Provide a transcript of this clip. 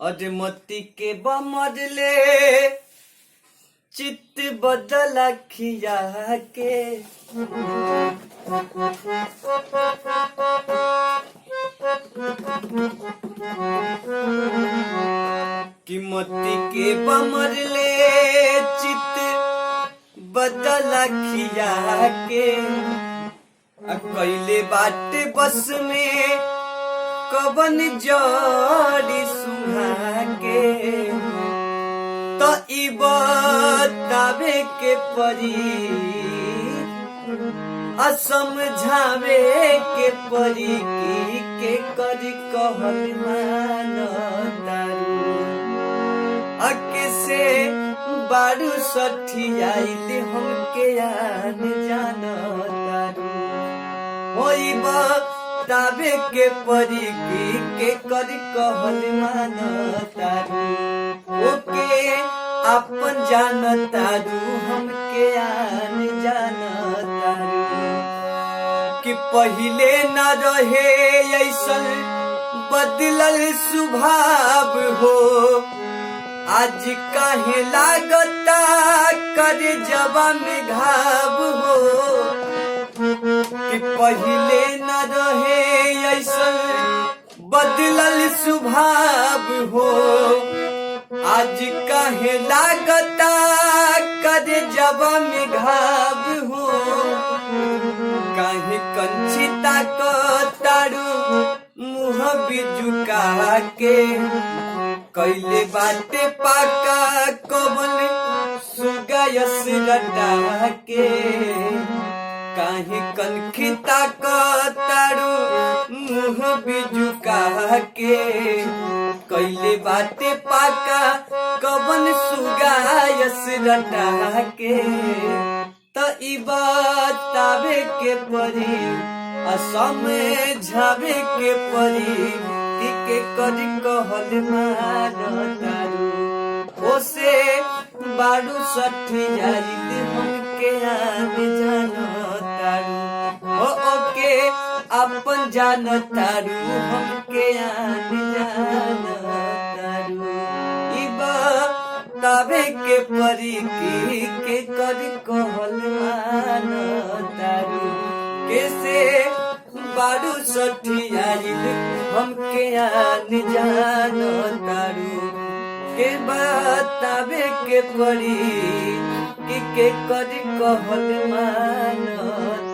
अजमती के बमरले चित्त बदला खिया के कीमती के बमरले चित्त बदला खिया के कैले बाटे बस में कवन जड़ी सुहा के तो ई बतावे के परी असमझावे के परी की के करी कहल मानतारू अके से बारू सठियाइले हमके आन जानतारू होई बतावे के परी की के करी कहल मानतारू ओके अपन जानतारू हमके आन जानतारू कि पहिले न रहे ऐसन बदलल स्वभाव हो आज काहे लागता करे जवा में घाव हो कि पहिले न रहे ऐसन बदलल स्वभाव हो आज काहे लागता करे जवा में घाव हो काहे कंचिता को तारू मुँह बिजुका के कैले बाटे पाका कबल सुगायस रटा के काहे कनखिता को तारू मुँह बिजुका के कैले बाटे पाका कबन सुगायस रटा के त ई बतावे के परी असमझावे के परी कि के करी कहल मानतारू ओसे बारू सठियाइले हमके आन जानतारू ओके अपन जानतारू हमके आन जानतारू ई बतावे के परी की के करी कहल मानतारू कैसे बारू सठियाइले हमके आन जानतारू के बतावे के परी कि के करी कहल मानतारू।